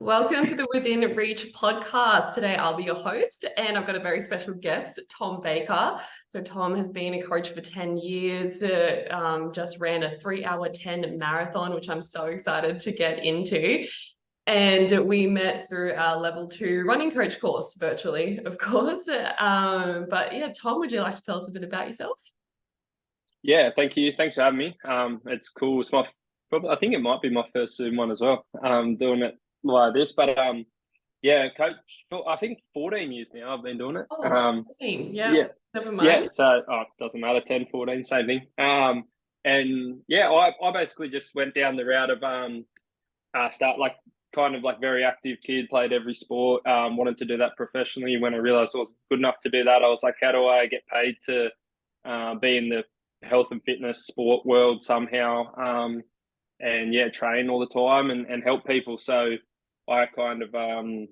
Welcome to the Within Reach podcast. Today I'll be your host and I've got a very special guest, Tom Baker. So Tom has been a coach for 10 years, just ran a 3-hour 10 marathon, which I'm so excited to get into. And we met through our level 2 running coach course virtually, of course. But yeah, Tom, would you like to tell us a bit about yourself? Yeah, thank you. Thanks for having me. It's cool. I think it might be my first Zoom one as well. Doing it like this, but yeah, coach. I think 14 years now I've been doing it. Oh, 14. Yeah, Yeah, never yeah. mind. So it doesn't matter. 10, 14, same thing. And yeah, I basically just went down the route of start like kind of like very active kid, played every sport. Wanted to do that professionally. When I realized I wasn't good enough to do that, I was like, how do I get paid to be in the health and fitness sport world somehow, and yeah, train all the time and help people. So I kind of in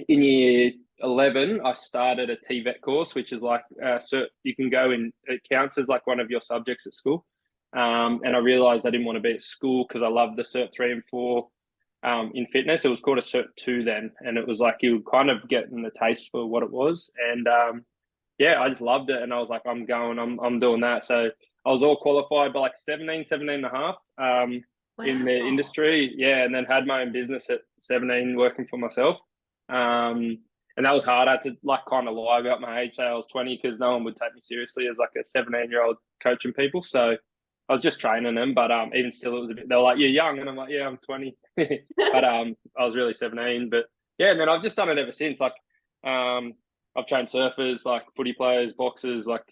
year 11 I started a TVET course, which is like you can go in, it counts as like one of your subjects at school. And I realized I didn't want to be at school because I loved the Cert 3 and 4 in fitness. It was called a Cert 2 then, and it was like you kind of getting the taste for what it was. And yeah, I just loved it. And I was like, I'm doing that. So I was all qualified by like 17 and a half in the Wow. industry. Yeah. And then had my own business at 17 working for myself. And that was hard. I had to like kind of lie about my age, say I was 20, because no one would take me seriously as like a 17-year-old coaching people. So I was just training them. But even still, it was a bit, they were like, you're young. And I'm like, yeah, I'm 20. But I was really 17. But yeah, and then I've just done it ever since. Like, I've trained surfers, like footy players, boxers, like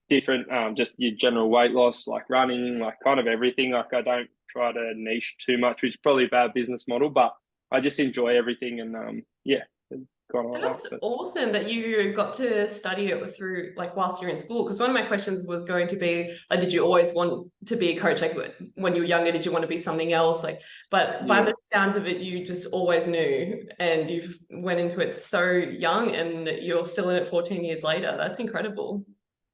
different, just your general weight loss, like running, like kind of everything. Like I don't try to niche too much, which is probably a bad business model, but I just enjoy everything. And yeah, it's kind of like that. That's But awesome that you got to study it through like whilst you're in school. Because one of my questions was going to be, like, did you always want to be a coach? Like when you were younger, did you want to be something else? Like, but by yeah. the sounds of it, you just always knew, and you've went into it so young, and you're still in it 14 years later. That's incredible.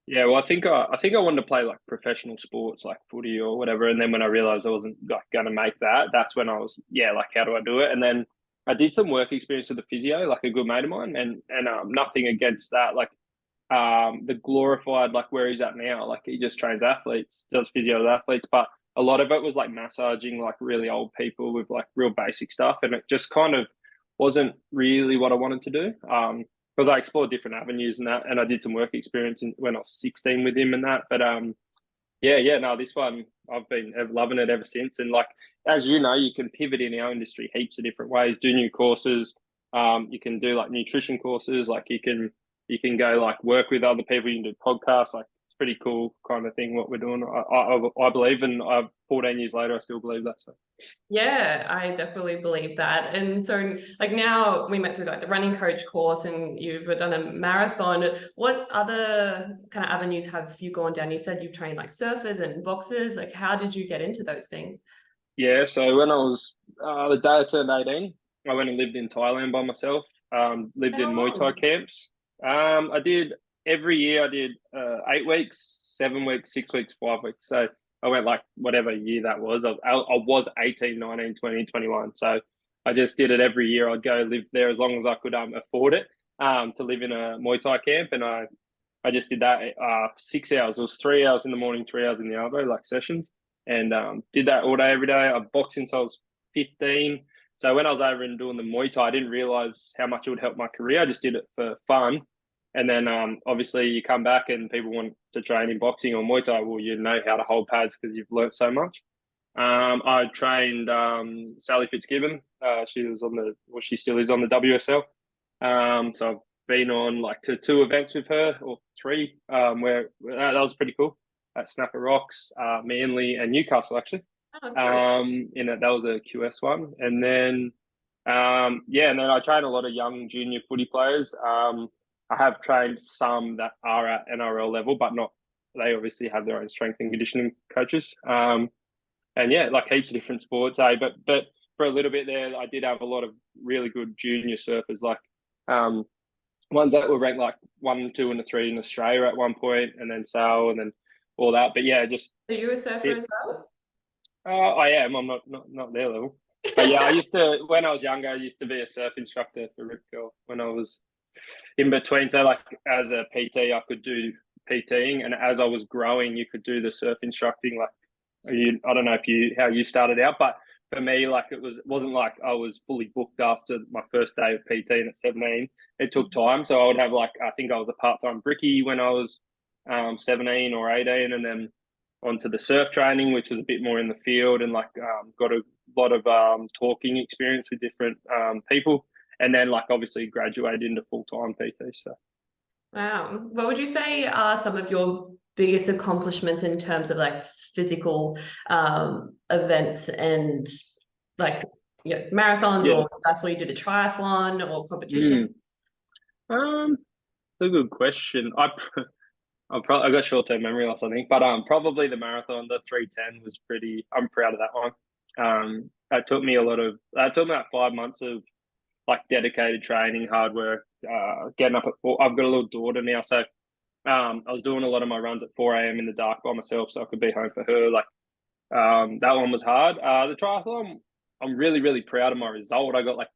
Yeah, well, I think I wanted to play like professional sports, like footy or whatever. And then when I realized I wasn't like going to make that, that's when I was, yeah, like how do I do it? And then I did some work experience with a physio, like a good mate of mine, and nothing against that. Like the glorified, like where he's at now, like he just trains athletes, does physio with athletes, but a lot of it was like massaging like really old people with like real basic stuff, and it just kind of wasn't really what I wanted to do. Because I explored different avenues and that, and I did some work experience when I was 16 with him and that. But yeah, no, this one I've been loving it ever since. And like as you know, you can pivot in our industry heaps of different ways, do new courses. You can do like nutrition courses, like you can go like work with other people, you can do podcasts, like it's pretty cool kind of thing what we're doing. I believe, and 14 years later I still believe that. So Yeah, I definitely believe that. And so like now we met through like the running coach course and you've done a marathon. What other kind of avenues have you gone down? You said you've trained like surfers and boxers. Like how did you get into those things? yeah, so when I was the day I turned 18, I went and lived in Thailand by myself. Lived How in Muay Thai long? camps. I did every year. I did 8 weeks, 7 weeks, 6 weeks, 5 weeks. So I went like whatever year that was. I was 18, 19, 20, 21. So I just did it every year. I'd go live there as long as I could afford it to live in a Muay Thai camp. And I just did that 6 hours. It was 3 hours in the morning, 3 hours in the arvo, like sessions, and did that all day, every day. I boxed since I was 15. So when I was over and doing the Muay Thai, I didn't realize how much it would help my career. I just did it for fun. And then obviously you come back and people want to train in boxing or Muay Thai. Well, you know how to hold pads because you've learnt so much. I trained Sally Fitzgibbon. She was on she still is on the WSL. So I've been on like to 2 events with her, or three, where that was pretty cool at Snapper Rocks, Manly, and Newcastle actually. Oh, good. That was a QS one, and then yeah, and then I train a lot of young junior footy players. I have trained some that are at NRL level, but not. They obviously have their own strength and conditioning coaches. And yeah, like heaps of different sports. But for a little bit there, I did have a lot of really good junior surfers, like um, ones that were ranked like 1, 2, and 3 in Australia at one point, and then Sal, and then all that. But yeah, just Are you a surfer it. as well? I am. I'm not their level. But yeah, I used to, when I was younger, I used to be a surf instructor for Rip Curl when I was in between. So like as a PT, I could do PTing, and as I was growing, you could do the surf instructing. Like I don't know if how you started out, but for me, like wasn't like I was fully booked after my first day of PTing at 17. It took time, so I would have like I think I was a part-time brickie when I was 17 or 18, and then onto the surf training, which was a bit more in the field, and like got a lot of talking experience with different people, and then like obviously graduated into full-time PT. So Wow. What would you say are some of your biggest accomplishments in terms of like physical events and like marathons, yeah, or that's where you did a triathlon or competition? mm. It's a good question. I got short term memory loss, I think, but probably the marathon, the 3:10 was pretty. I'm proud of that one. That took me that took me about 5 months of like dedicated training, hard work, getting up at 4. I've got a little daughter now, so I was doing a lot of my runs at 4 a.m. in the dark by myself, so I could be home for her. Like that one was hard. The triathlon, I'm really really proud of my result. I got like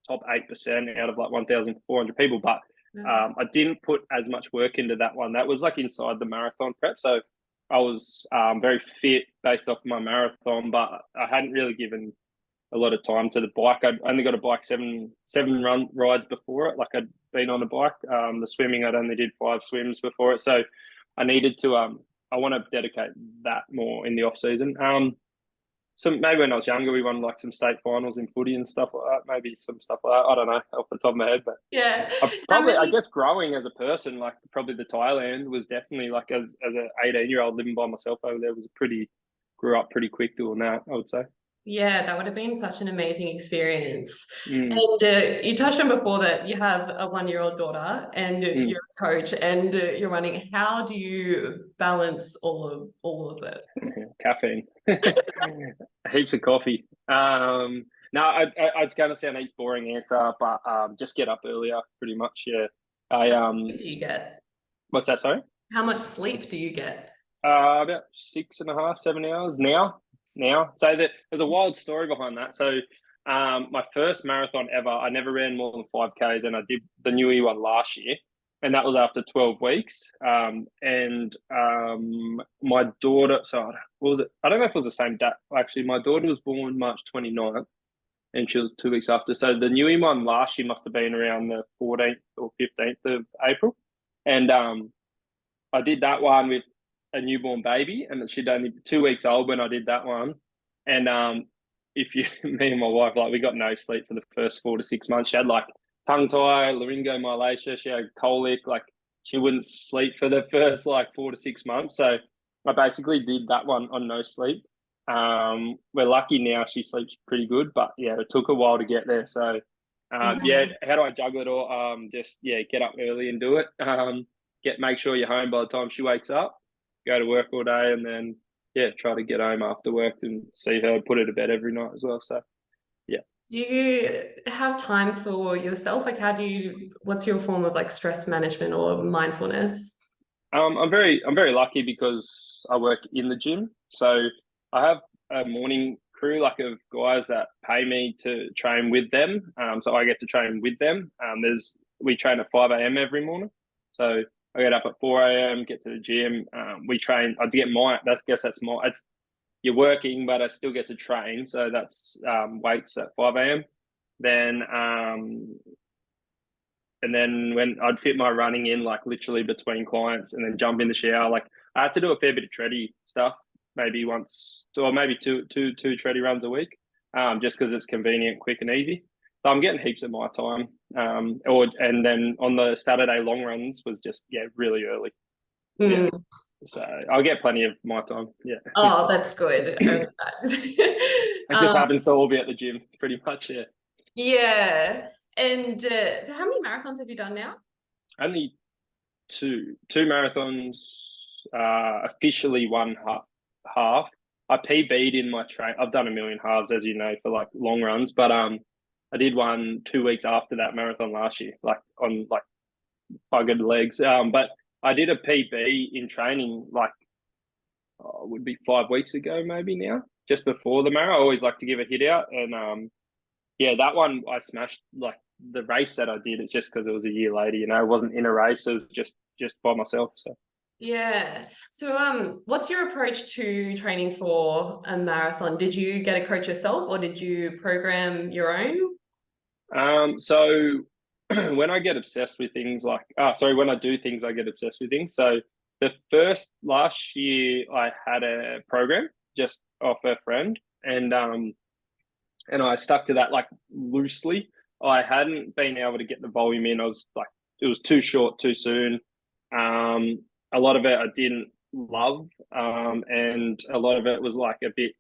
top 8% out of like 1,400 people, but I didn't put as much work into that one. That was like inside the marathon prep. So I was very fit based off my marathon, but I hadn't really given a lot of time to the bike. I'd only got a bike seven run rides before it. Like I'd been on a bike. The swimming, I'd only did 5 swims before it. So I needed to, I want to dedicate that more in the off season. So maybe when I was younger, we won like some state finals in footy and stuff like that. Maybe some stuff like that. I don't know off the top of my head, but Yeah. How I many? guess, growing as a person, like probably the Thailand was definitely like as an 18-year-old living by myself over there grew up pretty quick doing that. I would say. Yeah, that would have been such an amazing experience. Mm, And you touched on before that you have a 1-year-old daughter and mm. you're a coach and you're running. How do you balance all of it? Caffeine, heaps of coffee. No, it's going to sound a boring answer, but just get up earlier, pretty much. Yeah, I Do you get? what's that? Sorry. How much sleep do you get? About 6.5, 7 hours now. So there's a wild story behind that. So, my first marathon ever, I never ran more than 5Ks, and I did the Newey one last year, and that was after 12 weeks. And my daughter, so what was it? I don't know if it was the same date. Actually, my daughter was born March 29th, and she was 2 weeks after. So the Newey one last year must have been around the 14th or 15th of April, and I did that one with a newborn baby, and she'd only 2 weeks old when I did that one. And if you, me and my wife, like we got no sleep for the first 4 to 6 months. She had like tongue tie, laryngomalacia, she had colic, like she wouldn't sleep for the first like 4 to 6 months. So I basically did that one on no sleep. We're lucky now; she sleeps pretty good, but yeah, it took a while to get there. So yeah, Yeah. how do I juggle it all? Just yeah, get up early and do it. Make sure you're home by the time she wakes up, go to work all day, and then yeah, try to get home after work and see her, put her to bed every night as well. So yeah. Do you have time for yourself? Like, what's your form of like stress management or mindfulness? I'm very lucky because I work in the gym. So I have a morning crew like of guys that pay me to train with them. So I get to train with them. We train at 5 a.m. every morning. So I get up at 4 a.m., get to the gym. We train. I get I guess that's my. It's you're working, but I still get to train. So that's weights at 5 a.m. Then and then when I'd fit my running in like literally between clients and then jump in the shower, like I had to do a fair bit of tready stuff, maybe once or maybe two tready runs a week, just because it's convenient, quick, and easy. So I'm getting heaps of my time. And then on the Saturday long runs was just really early. Yeah, Mm. so I'll get plenty of my time. Yeah, Oh, that's good. it just Um, happens to all be at the gym, pretty much. Yeah, yeah. And so how many marathons have you done now? only two marathons, officially one half. I PB'd in my train. I've done a million halves, as you know, for like long runs, but I did one 2 weeks after that marathon last year, like on like buggered legs. But I did a PB in training like would be 5 weeks ago, maybe now. just before the marathon. I always like to give a hit out, and yeah, that one I smashed. Like the race that I did, it's just because it was a year later. It wasn't in a race; it was just by myself. So Yeah. So what's your approach to training for a marathon? Did you get a coach yourself or did you program your own? So when I get obsessed with things like, when I do things, I get obsessed with things. So the last year I had a program just off a friend, and I stuck to that like loosely. I hadn't been able to get the volume in. I was like, it was too short, too soon. A lot of it I didn't love, and a lot of it was like a bit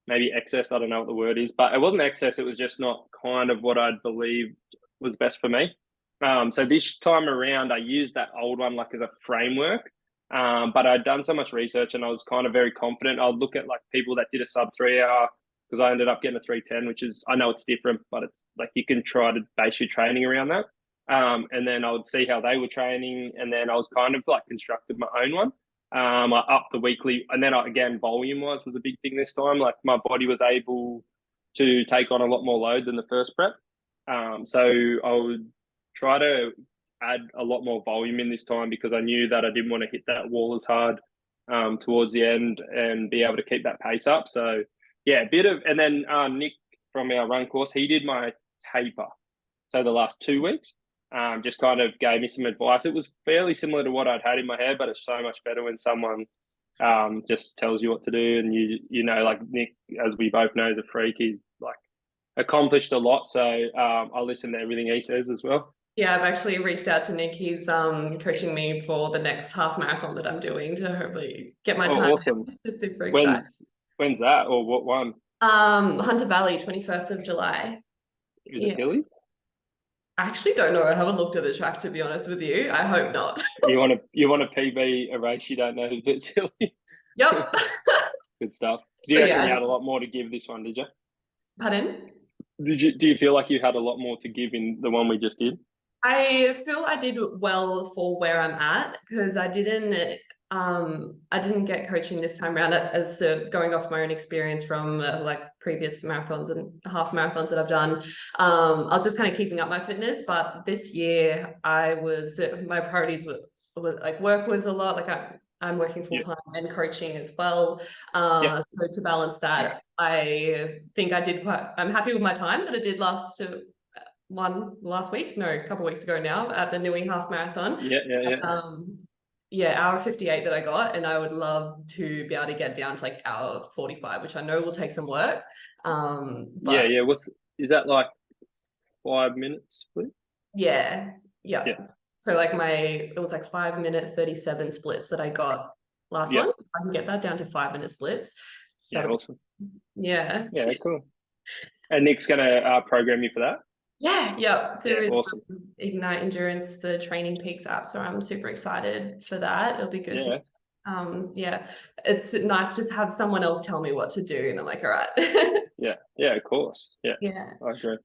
maybe excess. I don't know what the word is, but it wasn't excess. It was just not kind of what I'd believed was best for me. So this time around, I used that old one like as a framework. But I'd done so much research and I was kind of very confident. I'd look at like people that did a sub 3 hour because I ended up getting a 3:10, which is, I know it's different, but it's like you can try to base your training around that. And then I would see how they were training. And then I was kind of like constructed my own one. I upped the weekly, and then again, volume wise was a big thing this time. Like my body was able to take on a lot more load than the first prep. So I would try to add a lot more volume in this time because I knew that I didn't want to hit that wall as hard towards the end and be able to keep that pace up. So yeah, a bit of, and then Nick from our run course, he did my taper. So the last 2 weeks. Just kind of gave me some advice. It was fairly similar to what I'd had in my head, but it's so much better when someone just tells you what to do. And like Nick, as we both know, is a freak. He's like accomplished a lot. So I listen to everything he says as well. Yeah, I've actually reached out to Nick. He's coaching me for the next half marathon that I'm doing to hopefully get my Oh, time. awesome. It's super exciting. When's that, or what one? Hunter Valley, 21st of July. Is it Yeah. Billy? I actually don't know. I haven't looked at the track, to be honest with you. I hope not. You want to PB a race you don't know who's a bit silly? Yep. Good stuff. Do you But reckon yeah, you had a lot more to give this one, did you? pardon? Do you feel like you had a lot more to give in the one we just did? I feel I did well for where I'm at because I didn't get coaching this time around as going off my own experience from like previous marathons and half marathons that I've done. I was just kind of keeping up my fitness, but this year my priorities were like work was a lot. Like I'm working full time and coaching as well. Yeah. So to balance that, I think I'm happy with my time that I did last week, no, a couple of weeks ago now at the Nui half marathon. Hour 58 that I got, and I would love to be able to get down to like hour 45, which I know will take some work. But Is that like 5 minutes, please? Yeah. Yeah. So like it was like 5-minute 37 splits that I got last month. So if I can get that down to 5-minute splits. Yeah, awesome. Yeah. Yeah, cool. And Nick's gonna program you for that? Yeah. Through awesome. Ignite Endurance, the Training Peaks app. So I'm super excited for that. It'll be good to it's nice just have someone else tell me what to do. And I'm like, all right. Yeah, of course. Yeah. I agree.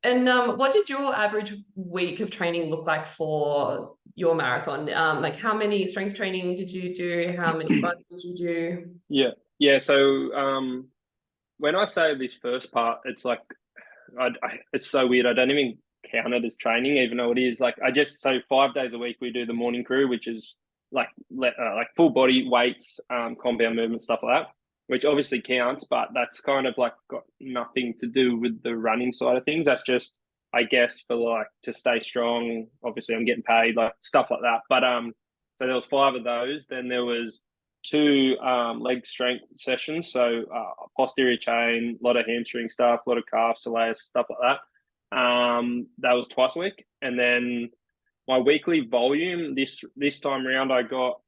And what did your average week of training look like for your marathon? Like how many strength training did you do? How many runs did you do? Yeah. So when I say this first part, it's like it's so weird. I don't even count it as training, even though it is. Like 5 days a week we do the morning crew, which is like full body weights, compound movement, stuff like that, which obviously counts, but that's kind of like got nothing to do with the running side of things. That's just, I guess, for like to stay strong. Obviously, I'm getting paid, like stuff like that. But so there was 5 of those. Then there was 2 leg strength sessions. So posterior chain, a lot of hamstring stuff, a lot of calf, soleus, stuff like that. That was twice a week, and then my weekly volume this time around, I got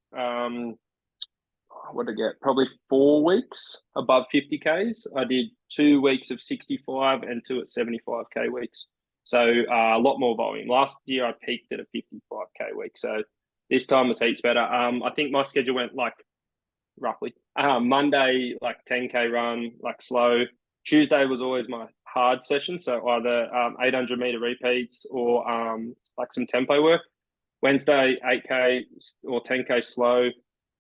what did I get? Probably 4 weeks above 50Ks. I did 2 weeks of 65 and 2 at 75K weeks. So a lot more volume. Last year I peaked at a 55K week. So this time was heaps better. I think my schedule went like roughly Monday, like 10K run, like slow. Tuesday was always my hard session. So either 800 meter repeats or like some tempo work. Wednesday, 8K or 10K slow.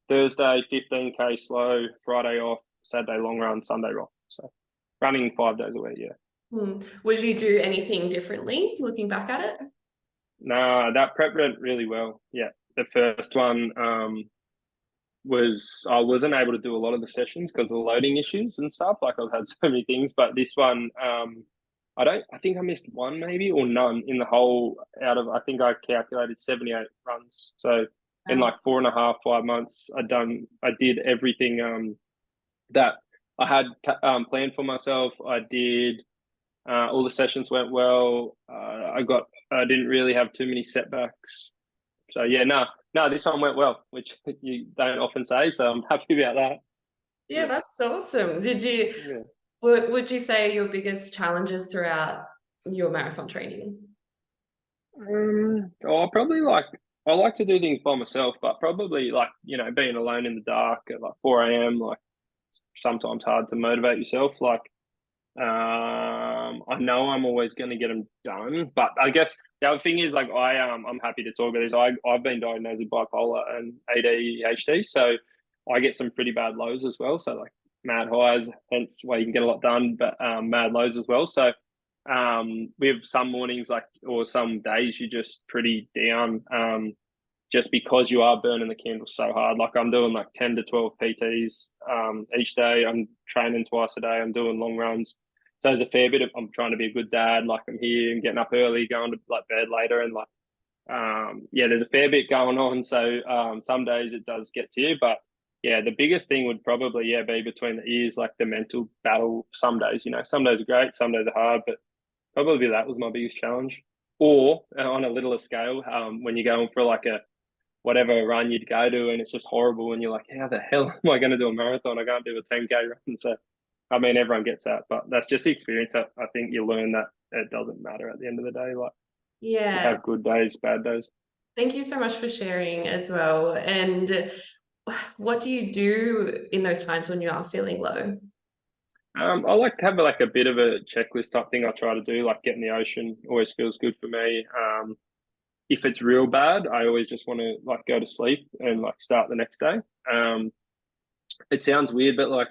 Thursday, 15K slow. Friday off. Saturday long run, Sunday off. So running 5 days a week, yeah. Would you do anything differently looking back at it? No, that prep went really well. Yeah, the first one was I wasn't able to do a lot of the sessions because of the loading issues and stuff. Like I've had so many things, but this one, I think I missed one maybe or none in the whole out of, I think I calculated 78 runs. So in like 4.5, 5 months, I did everything that I had planned for myself. I did, all the sessions went well. I didn't really have too many setbacks. So yeah, no, this one went well, which you don't often say. So I'm happy about that. Yeah, that's awesome. Would you say your biggest challenges throughout your marathon training? Probably I like to do things by myself, but probably like, being alone in the dark at like 4 a.m. like sometimes hard to motivate yourself. Like I know I'm always going to get them done, but I guess the other thing is like I'm happy to talk about this. I've been diagnosed with bipolar and ADHD, so I get some pretty bad lows as well. So like mad highs, hence why you can get a lot done, but mad lows as well. So we have some mornings or some days you're just pretty down, just because you are burning the candles so hard. Like I'm doing like 10 to 12 PTs each day. I'm training twice a day. I'm doing long runs. So there's a fair bit of, I'm trying to be a good dad. Like I'm here and getting up early, going to like bed later, and like there's a fair bit going on. So some days it does get to you, but yeah, the biggest thing would probably be between the ears, like the mental battle. Some days, some days are great, some days are hard, but probably that was my biggest challenge. Or on a littler scale, when you're going for like a whatever run you'd go to and it's just horrible and you're like, how the hell am I going to do a marathon? I can't do a 10K run. So I mean, everyone gets that, but that's just the experience that I think you learn, that it doesn't matter at the end of the day. Like you have good days, bad days. Thank you so much for sharing as well. And what do you do in those times when you are feeling low? I like to have like a bit of a checklist type thing I try to do, like get in the ocean always feels good for me. If it's real bad, I always just want to like go to sleep and like start the next day. It sounds weird, but like,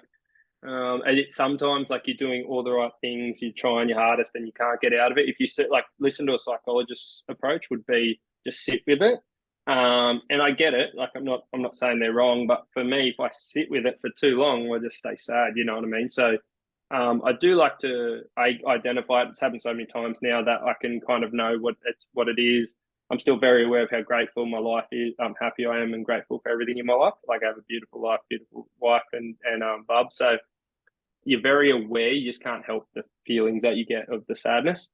and sometimes like you're doing all the right things, you're trying your hardest and you can't get out of it. If you sit like listen to a psychologist's approach would be just sit with it. And I get it. Like I'm not saying they're wrong, but for me, if I sit with it for too long, I just stay sad. You know what I mean? So I do like to identify it. It's happened so many times now that I can kind of know what it is. I'm still very aware of how grateful my life is. I'm happy I am and grateful for everything in my life. Like I have a beautiful life, beautiful wife and bub. So you're very aware. You just can't help the feelings that you get of the sadness.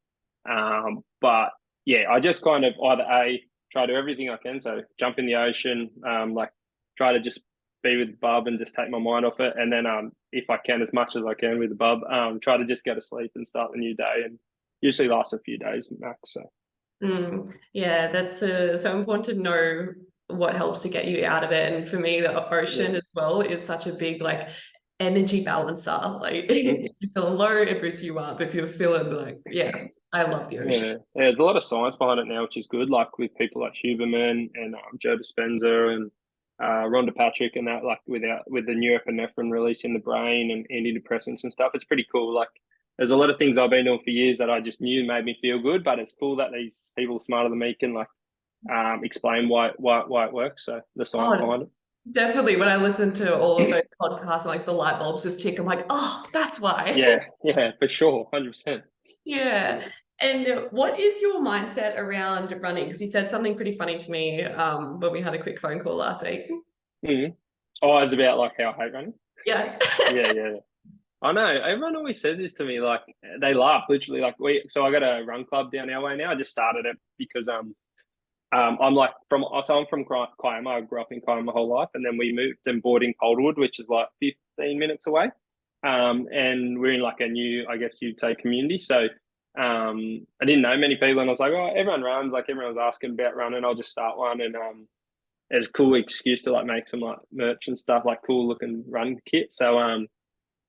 But yeah, I just kind of either try to do everything I can. So jump in the ocean, like try to just be with bub and just take my mind off it. And then if I can, as much as I can with the bub, try to just go to sleep and start the new day. And usually lasts a few days max. So. Yeah, that's so important to know what helps to get you out of it. And for me, the ocean as well is such a big like energy balancer. Like if you're feeling low, it boosts you up. If you're feeling like, I love the ocean. Yeah, there's a lot of science behind it now, which is good. Like with people like Huberman and Joe Dispenza and Rhonda Patrick and that, like with the norepinephrine release in the brain and antidepressants and stuff. It's pretty cool. Like there's a lot of things I've been doing for years that I just knew made me feel good, but it's cool that these people smarter than me can like explain why it works. So the science behind it. Definitely. When I listen to all of those podcasts and like the light bulbs just tick, I'm like, oh, that's why. Yeah, for sure. 100%. Yeah. And what is your mindset around running? Because you said something pretty funny to me when we had a quick phone call last week. Mm-hmm. Oh, it's about like how I hate running. Yeah. Yeah. I know everyone always says this to me. Like they laugh literally. Like so I got a run club down our way now. I just started it because I'm like I'm from Kiama. I grew up in Kiama my whole life, and then we moved and bought in Calderwood, which is like 15 minutes away. And we're in like a new, I guess you'd say, community. So I didn't know many people, and I was like, oh, everyone runs. Like everyone was asking about running. I'll just start one, and it's a cool excuse to like make some like merch and stuff, like cool looking run kit. So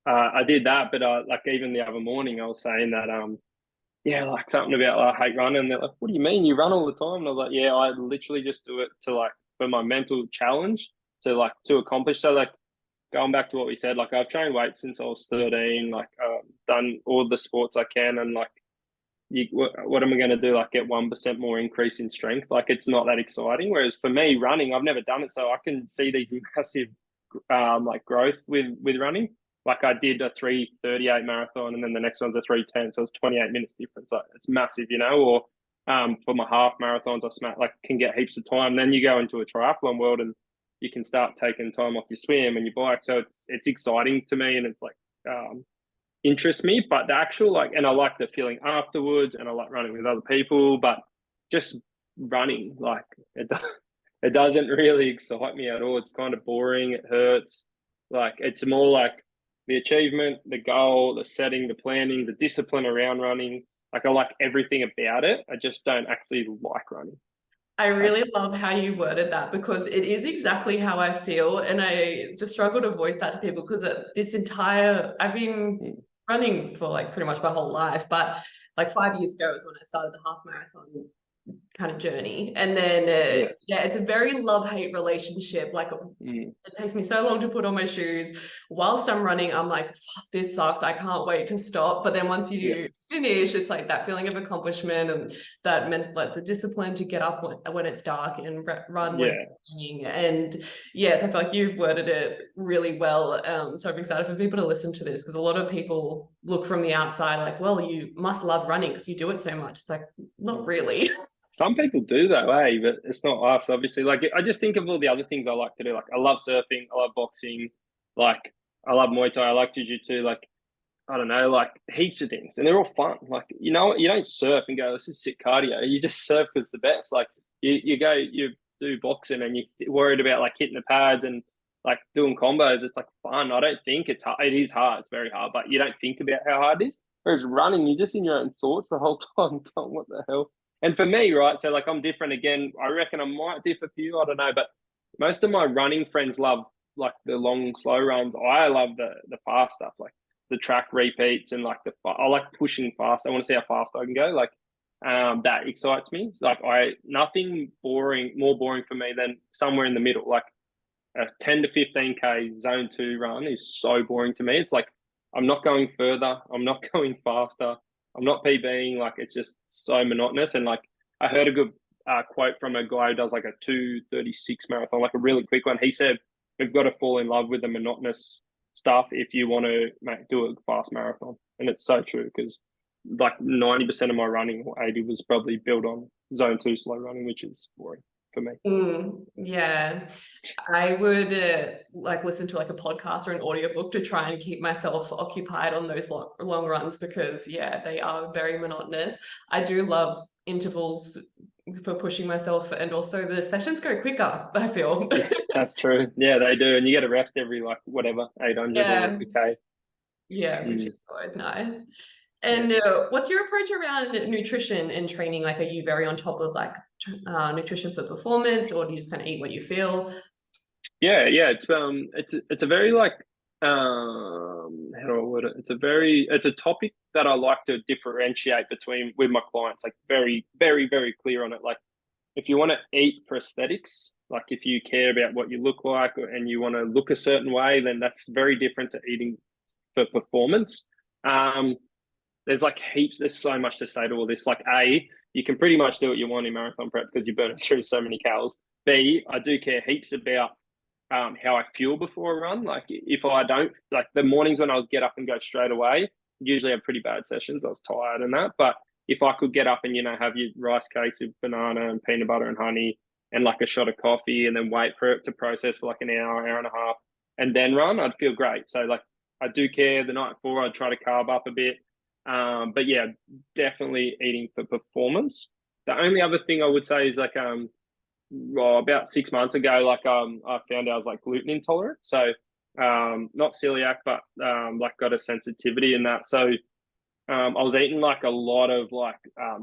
I did that, but like even the other morning, I was saying that like something about I hate running. And they're like, what do you mean you run all the time? And I was like, yeah, I literally just do it to like for my mental challenge to accomplish. So like going back to what we said, like I've trained weights since I was 13, like done all the sports I can, and like what am I going to do? Like get 1% more increase in strength? Like it's not that exciting. Whereas for me, running, I've never done it, so I can see these massive like growth with running. Like I did a 3:38 marathon, and then the next one's a 3:10, so it's 28 minutes difference. Like it's massive, you know. Or for my half marathons, can get heaps of time. Then you go into a triathlon world, and you can start taking time off your swim and your bike. So it's exciting to me, and it's like interests me. But the actual and I like the feeling afterwards, and I like running with other people. But just running, like it doesn't really excite me at all. It's kind of boring. It hurts. Like it's more like the achievement, the goal, the setting, the planning, the discipline around running. Like I like everything about it. I just don't actually like running. I really love how you worded that, because it is exactly how I feel. And I just struggle to voice that to people, because I've been running for like pretty much my whole life, but like 5 years ago is when I started the half marathon kind of journey. And then it's a very love-hate relationship. Like it takes me so long to put on my shoes. Whilst I'm running, I'm like, fuck, this sucks, I can't wait to stop. But then once you finish, it's like that feeling of accomplishment, and that meant like the discipline to get up when it's dark and run when it's raining. And yes, I feel like you've worded it really well. So I'm excited for people to listen to this, because a lot of people look from the outside like, well, you must love running because you do it so much. It's like, not really. Some people do that way, but it's not us, obviously. Like, I just think of all the other things I like to do. Like, I love surfing, I love boxing, like, I love Muay Thai, I like Jiu-Jitsu, like, I don't know, like heaps of things. And they're all fun. Like, you know, you don't surf and go, this is sick cardio. You just surf because it's the best. Like, you do boxing and you're worried about like hitting the pads and like doing combos. It's like fun. I don't think it's hard. It is hard. It's very hard, but you don't think about how hard it is. Whereas running, you're just in your own thoughts the whole time. Going, what the hell? And for me, right, so like I'm different again. I reckon I might differ for you. I don't know, but most of my running friends love like the long, slow runs. I love the fast stuff, like the track repeats and like I like pushing fast. I want to see how fast I can go. Like that excites me. It's like nothing more boring for me than somewhere in the middle. Like a 10 to 15K zone 2 run is so boring to me. It's like I'm not going further. I'm not going faster. I'm not PBing. Like it's just so monotonous. And like I heard a good quote from a guy who does like a 2:36 marathon, like a really quick one. He said, we've got to fall in love with the monotonous stuff if you want to do a fast marathon. And it's so true, because like 90% of my running, or 80, was probably built on zone 2 slow running, which is boring for me. Yeah, I would like listen to like a podcast or an audiobook to try and keep myself occupied on those long runs, because they are very monotonous. I do love intervals for pushing myself, and also the sessions go quicker, I feel. That's true. Yeah, they do. And you get a rest every like whatever 800 or a K. Which is always nice. And what's your approach around nutrition and training? Like, are you very on top of like nutrition for performance, or do you just kind of eat what you feel? Yeah. It's a very like how do I word it? It's a topic that I like to differentiate between with my clients. Like very, very, very clear on it. Like if you want to eat for aesthetics, like if you care about what you look like and you want to look a certain way, then that's very different to eating for performance. There's like heaps, there's so much to say to all this. Like you can pretty much do what you want in marathon prep because you're burning through so many calories. B, I do care heaps about how I feel before a run. Like if I don't, like the mornings when I was get up and go straight away, usually have pretty bad sessions. I was tired and that. But if I could get up and, have your rice cakes with banana and peanut butter and honey and like a shot of coffee and then wait for it to process for like an hour and a half and then run, I'd feel great. So like I do care. The night before I'd try to carb up a bit. But yeah, definitely eating for performance. The only other thing I would say is like about 6 months ago, like I found I was like gluten intolerant. So not celiac, but like got a sensitivity in that. So I was eating like a lot of like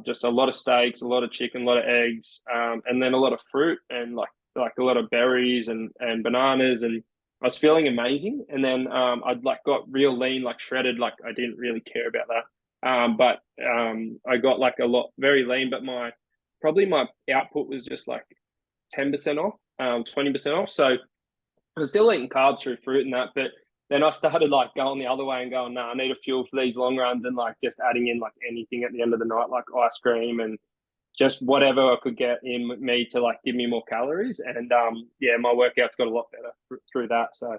just a lot of steaks, a lot of chicken, a lot of eggs, and then a lot of fruit and like a lot of berries and bananas, and I was feeling amazing. And then I'd like got real lean, like shredded, like I didn't really care about that. But I got like a lot very lean, but my output was just like 10% off, 20% off. So I was still eating carbs through fruit and that, but then I started like going the other way and going, no, I need a fuel for these long runs, and like just adding in like anything at the end of the night, like ice cream and just whatever I could get in me to like give me more calories. And yeah, my workouts got a lot better through that. So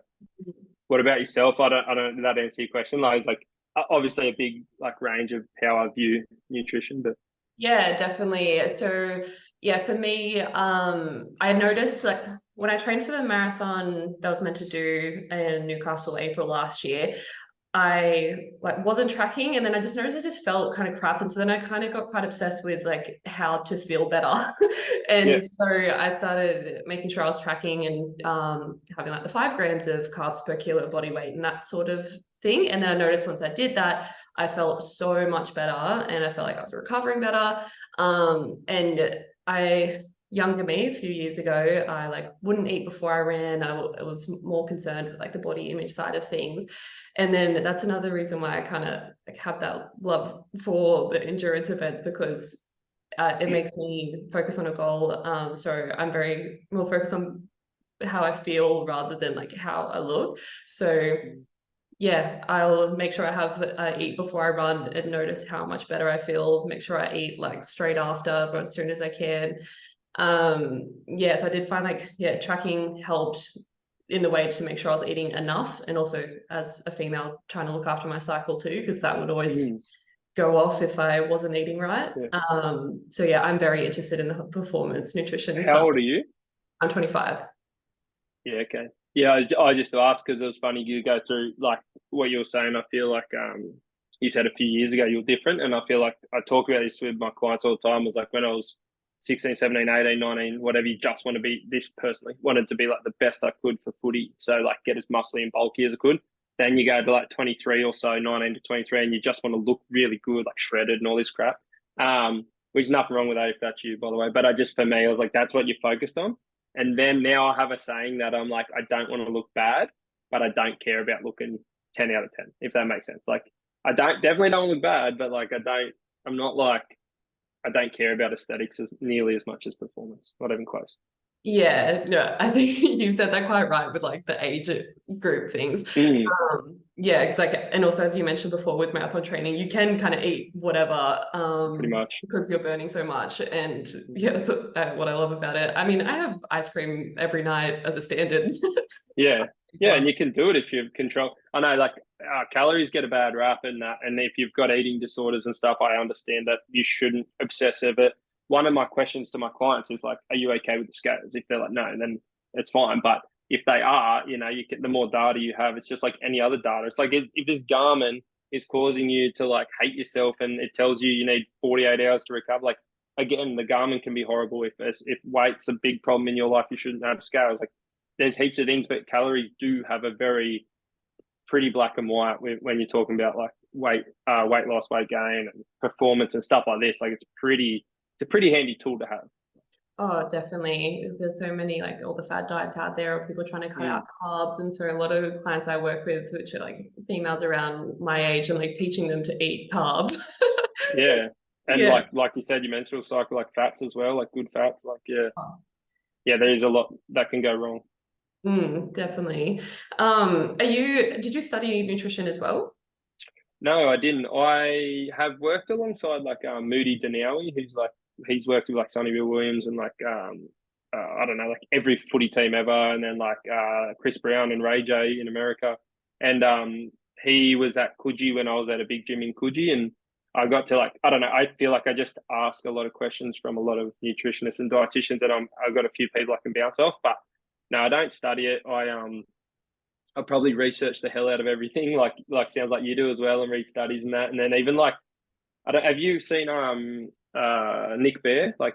what about yourself? I don't know that answer your question. Like, it's like obviously a big like range of how I view nutrition, but Yeah, definitely. So yeah, for me, I noticed like when I trained for the marathon that I was meant to do in Newcastle April last year, I like wasn't tracking, and then I just noticed I just felt kind of crap. And so then I kind of got quite obsessed with like how to feel better. yeah. And so I started making sure I was tracking and having like the 5 grams of carbs per kilo of body weight and that sort of thing. And then I noticed once I did that, I felt so much better and I felt like I was recovering better. And younger me a few years ago, I like wouldn't eat before I ran. I was more concerned with like the body image side of things. And then that's another reason why I kind of like have that love for the endurance events, because it makes me focus on a goal. So I'm very more focused on how I feel rather than like how I look. So yeah, I'll make sure I have eat before I run and notice how much better I feel. Make sure I eat like straight after, but as soon as I can. Yeah, so I did find like, yeah, tracking helped in the way to make sure I was eating enough, and also as a female trying to look after my cycle too, because that would always go off if I wasn't eating right. Yeah. So yeah, I'm very interested in the performance nutrition How side. old are you? I'm 25. Yeah, okay. Yeah, I just asked because it was funny you go through like what you were saying. I feel like you said a few years ago you were different, and I feel like I talk about this with my clients all the time. It was like when I was 16, 17, 18, 19, whatever, you just want to be, this personally wanted to be like the best I could for footy. So like get as muscly and bulky as I could. Then you go to like 23 or so, 19 to 23, and you just want to look really good, like shredded and all this crap. Which is nothing wrong with that if that's you, by the way. But I just, for me, I was like, that's what you're focused on. And then now I have a saying that I'm like, I don't want to look bad, but I don't care about looking 10 out of 10, if that makes sense. Like, I definitely don't look bad, but like, I'm not like, I don't care about aesthetics as nearly as much as performance. Not even close. Yeah, no, I think you said that quite right with like the age group things. Mm, Yeah, it's like, and also as you mentioned before with marathon training, you can kind of eat whatever pretty much. because you're burning so much. And yeah, that's what I love about it. I mean, I have ice cream every night as a standard. Yeah. Yeah. And you can do it if you control. I know like calories get a bad rap and that. And if you've got eating disorders and stuff, I understand that you shouldn't obsess over it. One of my questions to my clients is like, are you okay with the scales? If they're like, no, then it's fine. But if they are, you get the more data you have, it's just like any other data. It's like if this Garmin is causing you to like hate yourself and it tells you need 48 hours to recover, like again, the Garmin can be horrible. If weight's a big problem in your life, you shouldn't have scales. Like there's heaps of things, but calories do have a very pretty black and white when you're talking about like weight loss, weight gain, and performance and stuff like this. Like it's a pretty handy tool to have. Oh, definitely. There's so many like all the fad diets out there, or people trying to cut out carbs. And so a lot of clients I work with, which are like females around my age, and like teaching them to eat carbs. Yeah. And Yeah. like you said, your menstrual cycle, like fats as well, like good fats, like Oh, yeah, there is a lot that can go wrong. definitely. Did you study nutrition as well? No, I didn't. I have worked alongside like Moody Denawi, who's like he's worked with like Sonny Bill Williams and like I don't know, like every footy team ever, and then like Chris Brown and Ray J in America, and he was at Coogee when I was at a big gym in Coogee, and I got to like I don't know, I feel like I just ask a lot of questions from a lot of nutritionists and dietitians, and I've got a few people I can bounce off, but no, I don't study it. I probably research the hell out of everything, like sounds like you do as well, and read studies and that. And then even like I don't have you seen Nick Bear, like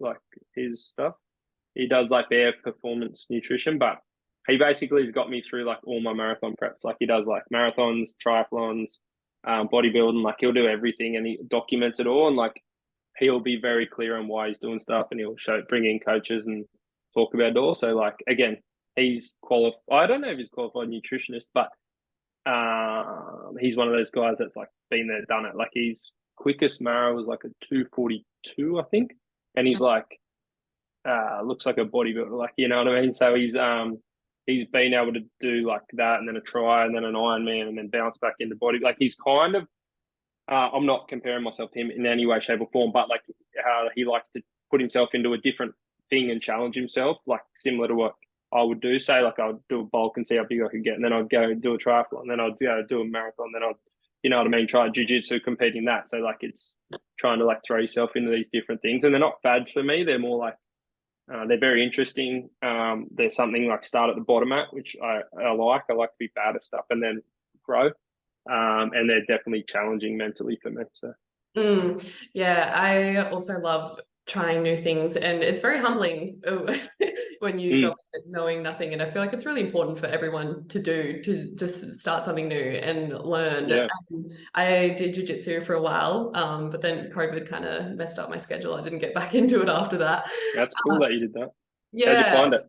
like his stuff? He does like Bear Performance Nutrition, but he basically has got me through like all my marathon preps. Like he does like marathons, triathlons, bodybuilding, like he'll do everything and he documents it all, and like he'll be very clear on why he's doing stuff, and he'll bring in coaches and talk about it all. So like again, he's qualified. I don't know if he's qualified nutritionist, but he's one of those guys that's like been there, done it. Like his quickest mara was like a 2:42, I think, and he's like looks like a bodybuilder, like you know what I mean. So he's been able to do like that and then a try and then an Ironman and then bounce back into body. Like he's kind of, I'm not comparing myself to him in any way, shape or form, but like how he likes to put himself into a different thing and challenge himself, like similar to what I would do. Say like I'd do a bulk and see how big I could get, and then I'd go do a triathlon, then I'd go do a marathon, then I'd, you know what I mean, try jiu-jitsu, compete in that. So like it's trying to like throw yourself into these different things, and they're not fads for me. They're more like they're very interesting. There's something like start at the bottom at, which I like. I like to be bad at stuff and then grow. And they're definitely challenging mentally for me. So Yeah, I also love trying new things, and it's very humbling when you go knowing nothing. And I feel like it's really important for everyone to just start something new and learn. yeah, I did jiu-jitsu for a while, but then COVID kind of messed up my schedule. I didn't get back into it after that. that's cool that you did that. How'd you Yeah, find it?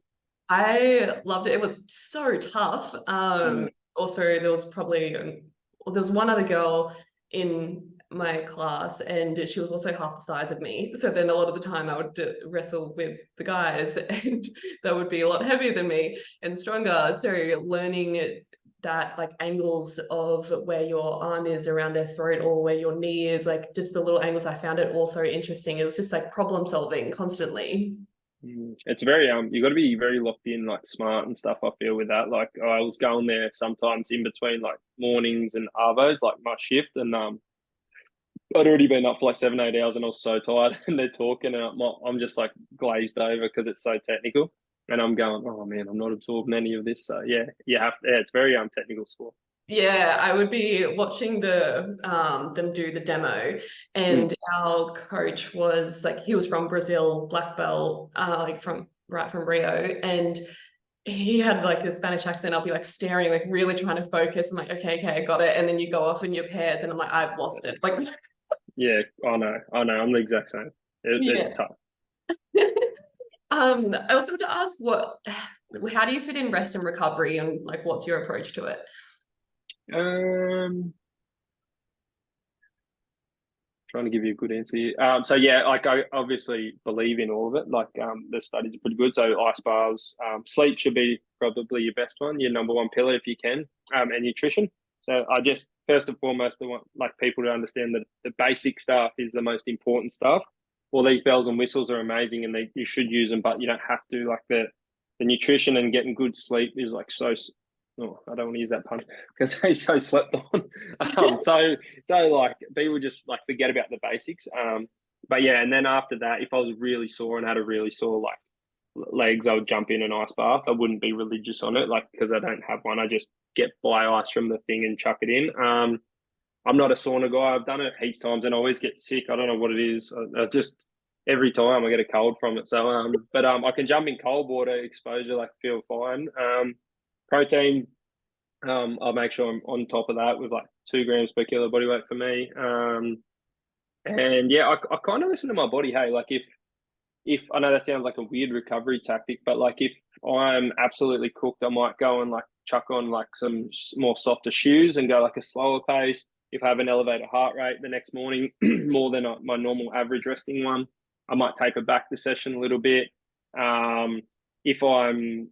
I loved it. It was so tough. Mm. Also, there was probably there was one other girl in my class, and she was also half the size of me. So then a lot of the time I would wrestle with the guys, and they would be a lot heavier than me and stronger. So learning that like angles of where your arm is around their throat or where your knee is, like just the little angles, I found it also interesting. It was just like problem solving constantly. It's very you got to be very locked in, like smart and stuff. I feel with that. Like I was going there sometimes in between like mornings and arvos, like my shift, and I'd already been up for like 7, 8 hours, and I was so tired. And they're talking, and I'm just like glazed over because it's so technical. And I'm going, oh man, I'm not absorbing any of this. So yeah, you have. Yeah, it's very technical sport. Yeah, I would be watching them do the demo, and our coach was like, he was from Brazil, black belt, like from right from Rio, and he had like a Spanish accent. I'll be like staring, like really trying to focus. I'm like, okay, I got it. And then you go off in your pairs, and I'm like, I've lost it. Like, Yeah, I know. I'm the exact same. It's yeah. tough. I also want to ask how do you fit in rest and recovery, and like, what's your approach to it? Um, Trying to give you a good answer here. So yeah, like I obviously believe in all of it. Like the studies are pretty good. So ice baths, sleep should be probably your best one, your number one pillar if you can, and nutrition. So I just first and foremost, I want like people to understand that the basic stuff is the most important stuff. All these bells and whistles are amazing, and you should use them, but you don't have to. Like the nutrition and getting good sleep is like so. Oh, I don't want to use that pun because he's so slept on. So like people just like forget about the basics. But yeah, and then after that, if I was really sore and had a really sore like legs, I would jump in an ice bath. I wouldn't be religious on it, like because I don't have one. I just get by ice from the thing and chuck it in. I'm not a sauna guy. I've done it heaps times and I always get sick. I don't know what it is. I just every time I get a cold from it. So but I can jump in cold water exposure, like feel fine. Protein, I'll make sure I'm on top of that with like 2 grams per kilo body weight for me. And yeah, I kind of listen to my body. Hey, like if I know that sounds like a weird recovery tactic, but like if I'm absolutely cooked, I might go and like chuck on like some more softer shoes and go like a slower pace. If I have an elevated heart rate the next morning, more than my normal average resting one, I might taper back the session a little bit. If I'm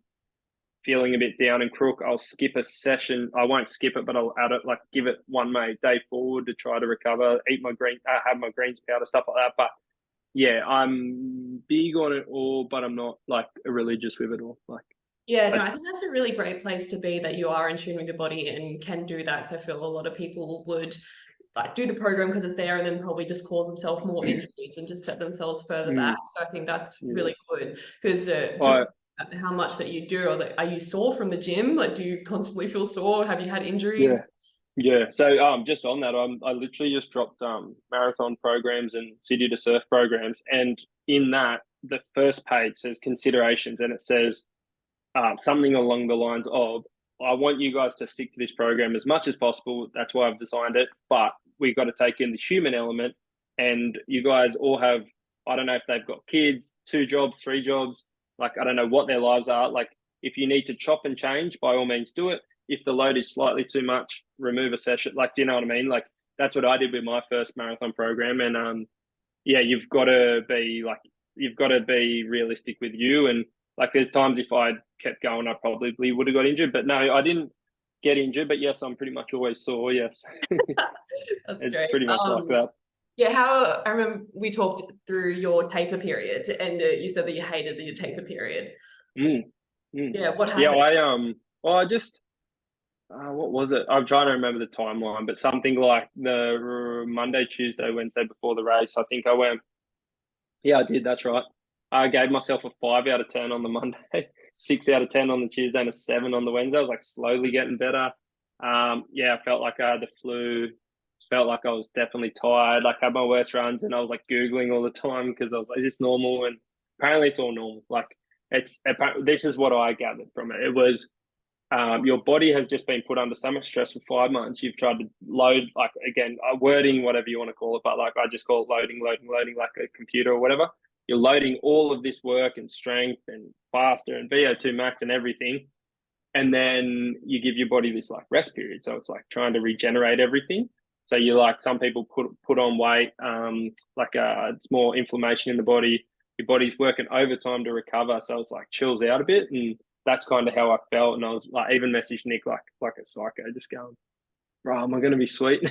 feeling a bit down and crook, I'll skip a session. I won't skip it, but I'll add it, like give it one day forward to try to recover, eat my have my greens powder, stuff like that. But yeah, I'm big on it all, but I'm not like religious with it all. Like, Yeah, no, I think that's a really great place to be, that you are in tune with your body and can do that. Because I feel a lot of people would like do the program because it's there and then probably just cause themselves more injuries and just set themselves further back. So I think that's really good because just how much that you do. I was like, are you sore from the gym? Like, do you constantly feel sore? Have you had injuries? Yeah. So just on that, I literally just dropped marathon programs and city to surf programs, and in that the first page says considerations, and it says something along the lines of, I want you guys to stick to this program as much as possible. That's why I've designed it. But we've got to take in the human element. And you guys all have, I don't know if they've got kids, 2 jobs, 3 jobs. Like, I don't know what their lives are. Like, if you need to chop and change, by all means do it. If the load is slightly too much, remove a session. Like, do you know what I mean? Like, that's what I did with my first marathon program. And yeah, you've got to be realistic with you. And Like there's times if I'd kept going, I probably would have got injured. But no, I didn't get injured. But yes, I'm pretty much always sore. Yes, That's it's great. pretty much like that. Yeah, how I remember we talked through your taper period, and you said that you hated your taper period. Mm, mm. Yeah, what Yeah, happened? well, I just what was it? I'm trying to remember the timeline, but something like the Monday, Tuesday, Wednesday before the race. I think I went. Yeah, I did. That's right. I gave myself a 5 out of 10 on the Monday, 6 out of 10 on the Tuesday, and a 7 on the Wednesday. I was like slowly getting better. Yeah, I felt like I had the flu. Felt like I was definitely tired. Like had my worst runs, and I was like googling all the time because I was like, "Is this normal?" And apparently, it's all normal. Like this is what I gathered from it. It was your body has just been put under so much stress for 5 months. You've tried to load, like, again, wording, whatever you want to call it, but like I just call it loading, like a computer or whatever. You're loading all of this work and strength and faster and VO2 max and everything. And then you give your body this like rest period. So it's like trying to regenerate everything. So you like some people put on weight, it's more inflammation in the body. Your body's working overtime to recover. So it's like chills out a bit. And that's kind of how I felt. And I was like, even messaged Nick like a psycho, just going, bro, am I going to be sweet?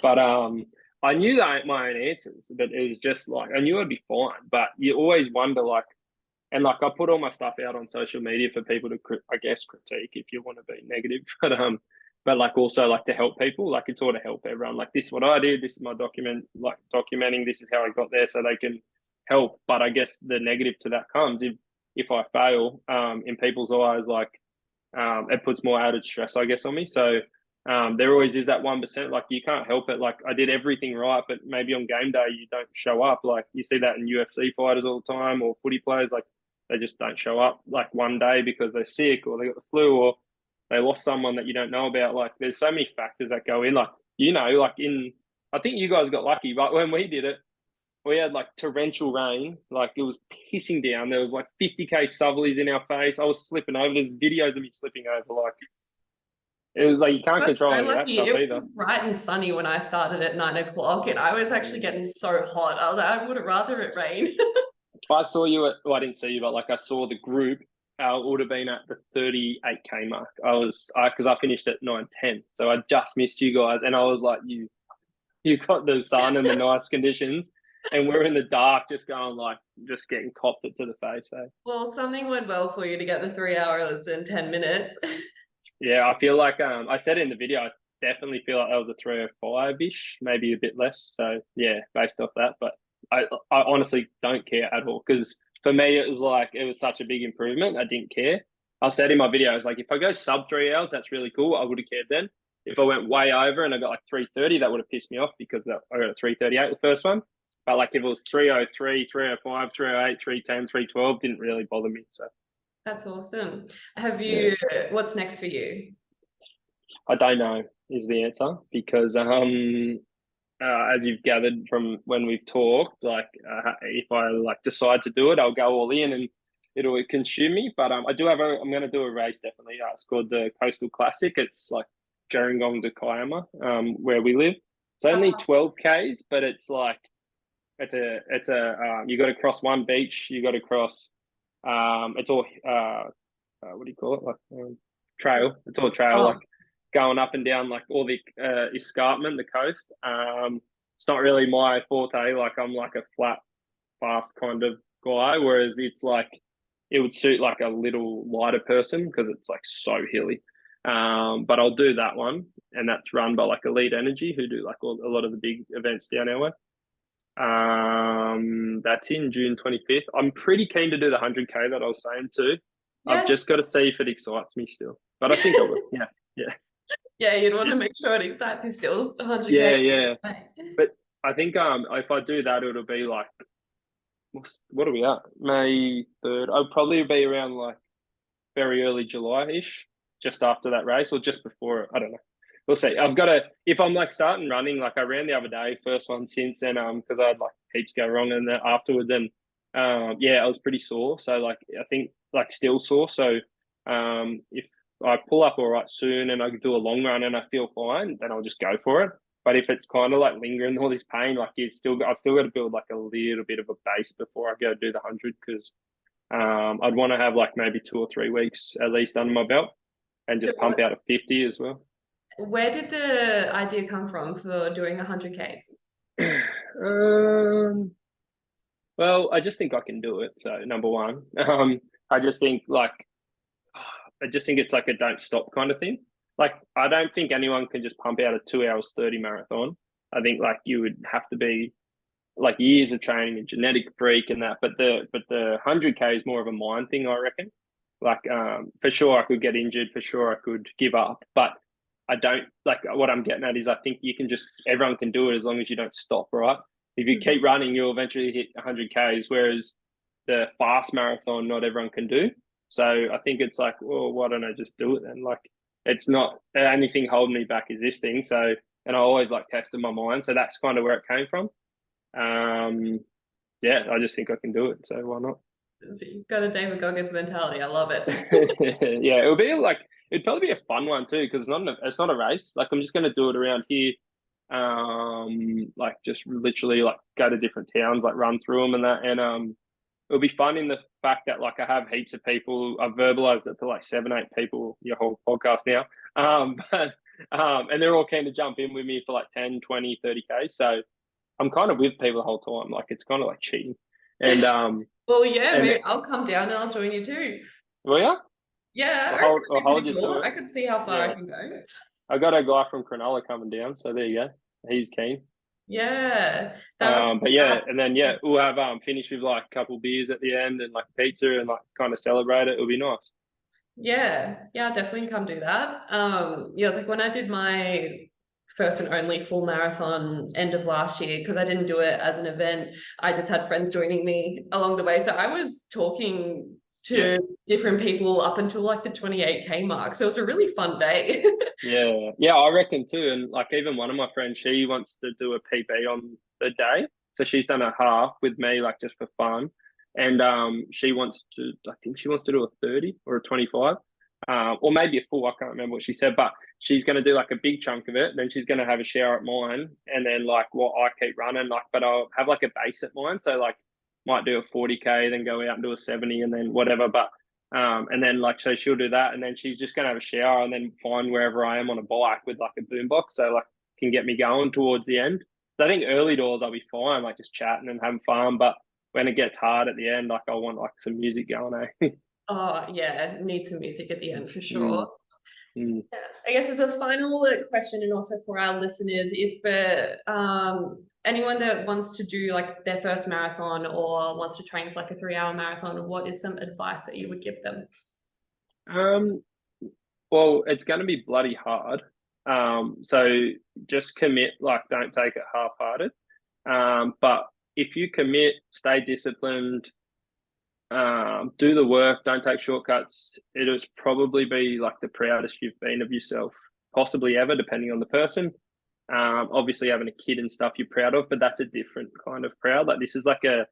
But I knew that my own answers, but it was just like, I knew I'd be fine. But you always wonder, like, and like I put all my stuff out on social media for people to, I guess, critique if you want to be negative, but like also like to help people, like it's all to help everyone. Like this is what I did, this is my documenting, this is how I got there, so they can help. But I guess the negative to that comes if I fail, in people's eyes, like it puts more added stress, I guess, on me. So there always is that 1%. Like you can't help it. Like I did everything right, but maybe on game day you don't show up. Like you see that in UFC fighters all the time, or footy players. Like they just don't show up like one day because they're sick or they got the flu or they lost someone that you don't know about. Like there's so many factors that go in. Like like I think you guys got lucky, but when we did it, we had like torrential rain, like it was pissing down. There was like 50k southerlies in our face. I was slipping over. There's videos of me slipping over. Like it was like you can't I was control so any of that lucky. stuff It was either. bright and sunny when I started at 9 o'clock, and I was actually getting so hot. I was like, I would have rather it rain. I saw you at, well, I didn't see you, but like I saw the group. Would have been at the 38k mark. Because I finished at 9:10, so I just missed you guys, and I was like, you got the sun and the nice conditions, and we're in the dark, just going like just getting copped it to the face. So. Well, something went well for you to get the 3 hours and 10 minutes. Yeah, I feel like I said it in the video. I definitely feel like that was a 3:05-ish, maybe a bit less. So yeah, based off that, but I honestly don't care at all because for me it was such a big improvement. I didn't care. I said in my video, I was like, if I go sub 3 hours, that's really cool. I would have cared then. If I went way over and I got like 3:30, that would have pissed me off because I got a 3:38 the first one. But like if it was 3:03, 3:05, 3:08, 3:10, 3:12, didn't really bother me. So. That's awesome. What's next for you? I don't know is the answer because as you've gathered from when we've talked, like if I like decide to do it, I'll go all in and it'll consume me. But I'm going to do a race definitely. It's called the Coastal Classic. It's like Gerringong to Kiama, where we live. It's only 12 k's, but it's like you got to cross one beach. You got to cross. It's all what do you call it? Like trail. It's all trail. Like going up and down like all the escarpment, the coast. It's not really my forte. Like I'm like a flat, fast kind of guy, whereas it's like it would suit like a little lighter person because it's like so hilly. But I'll do that one, and that's run by like Elite Energy, who do like a lot of the big events down our way. That's in June 25th. I'm pretty keen to do the 100k that I was saying too. Yes. I've just got to see if it excites me still, but I think I will. Yeah. Yeah, you'd want to make sure it excites you still. 100k. Yeah. But I think if I do that, it'll be like, what are we at? May 3rd. I'll probably be around like very early July-ish, just after that race or just before it. I don't know. We'll see. I've got to, if I'm like starting running, like I ran the other day, first one since, and because I had like heaps go wrong and then afterwards, and I was pretty sore. So like I think like still sore. So if I pull up all right soon and I can do a long run and I feel fine, then I'll just go for it. But if it's kind of like lingering all this pain, like I've still got to build like a little bit of a base before I go do the 100 because I'd want to have like maybe 2 or 3 weeks at least under my belt and just pump out a 50 as well. Where did the idea come from for doing 100Ks? Well, I just think I can do it. So number one, I just think like it's like a don't stop kind of thing. Like I don't think anyone can just pump out a 2 hours 30 marathon. I think like you would have to be like years of training and genetic freak and that. But the 100K is more of a mind thing, I reckon. Like for sure I could get injured, for sure I could give up, but I don't like what I'm getting at is I think you can just everyone can do it as long as you don't stop, right? If you keep running, you'll eventually hit 100Ks, whereas the fast marathon, not everyone can do. So I think it's like, well, why don't I just do it then? Like, it's not anything holding me back is this thing. So, and I always like tested my mind. So that's kind of where it came from. Yeah, I just think I can do it. So why not? You've got a David Goggins mentality. I love it. Yeah, it'd probably be a fun one too because it's not a race. Like I'm just gonna do it around here, like just literally like go to different towns, like run through them and that, and it'll be fun in the fact that like I have heaps of people. I've verbalized it to like 7-8 people your whole podcast now, but and they're all keen to jump in with me for like 10, 20, 30K. So I'm kind of with people the whole time. Like it's kind of like cheating, and Well, yeah, and maybe I'll come down and I'll join you too. well, yeah. Yeah, I'll hold you cool. to it. I could see how far Yeah. I can go. I got a guy from Cronulla coming down, so there you go. He's keen. Yeah. But yeah, and then yeah, we'll have finish with like a couple beers at the end and like pizza and like kind of celebrate it. It'll be nice. Yeah, I'll definitely come do that. Yeah, it's like when I did my first and only full marathon end of last year, because I didn't do it as an event, I just had friends joining me along the way. So I was talking to different people up until like the 28K mark. So it was a really fun day. Yeah, I reckon too. And like even one of my friends, she wants to do a PB on the day. So she's done a half with me, like just for fun. And she wants to, I think she wants to do a 30 or a 25, or maybe a full. I can't remember what she said, but she's going to do like a big chunk of it. Then she's going to have a shower at mine, and then like what I keep running, like, but I'll have like a base at mine. So like might do a 40K, then go out and do a 70, and then whatever. But and then like so she'll do that, and then she's just gonna have a shower and then find wherever I am on a bike with like a boombox, so like can get me going towards the end. So I think early doors I'll be fine, like just chatting and having fun. But when it gets hard at the end, like I want like some music going, eh? Oh, yeah, need some music at the end for sure. Mm. Yeah. I guess as a final question, and also for our listeners, if anyone that wants to do like their first marathon or wants to train for like a 3-hour marathon, what is some advice that you would give them? Well, it's going to be bloody hard. So just commit, like don't take it half-hearted. But if you commit, stay disciplined, do the work, don't take shortcuts. It'll probably be like the proudest you've been of yourself, possibly ever, depending on the person. Obviously having a kid and stuff you're proud of, but that's a different kind of proud. Like this is like I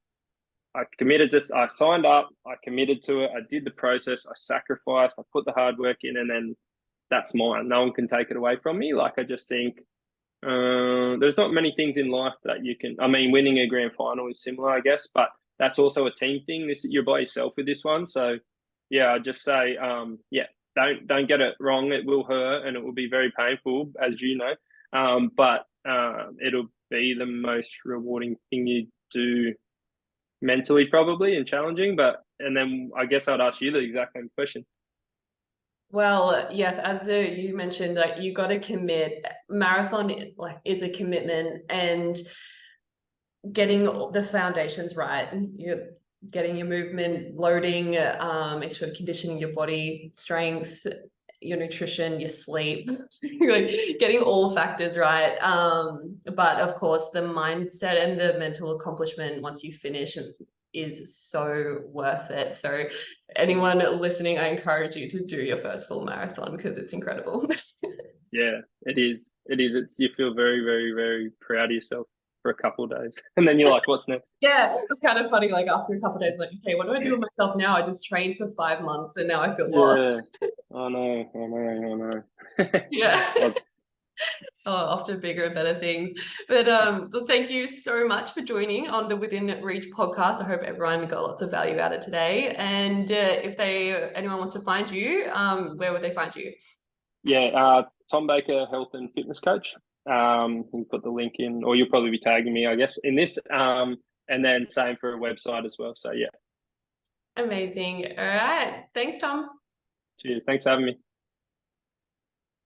committed to, I signed up, I committed to it, I did the process, I sacrificed, I put the hard work in, and then that's mine. No one can take it away from me. Like I just think there's not many things in life that you can, I mean, winning a grand final is similar, I guess, but that's also a team thing. You're by yourself with this one. So yeah, I just say, don't get it wrong. It will hurt and it will be very painful, as you know. But it'll be the most rewarding thing you do mentally, probably, and challenging. And then I guess I'd ask you the exact same question. Well, yes, as you mentioned, like you got to commit. Marathon like is a commitment, and getting the foundations right. You're getting your movement, loading, make sure conditioning your body, strength, your nutrition, your sleep, like getting all factors right. But of course, the mindset and the mental accomplishment once you finish is so worth it. So anyone listening, I encourage you to do your first full marathon because it's incredible. Yeah, it is. You feel very, very, very proud of yourself for a couple of days. And then you're like, what's next? Yeah, it's kind of funny. Like after a couple of days, like, okay, what do I do with myself now? I just trained for 5 months and now I feel lost. I know. Yeah. off to bigger and better things. But well, thank you so much for joining on the Within Reach podcast. I hope everyone got lots of value out of today. And if anyone wants to find you, where would they find you? Yeah, Tom Baker, health and fitness coach. We'll put the link in, or you'll probably be tagging me, I guess, in this. And then same for a website as well. So yeah. Amazing. All right. Thanks, Tom. Cheers. Thanks for having me.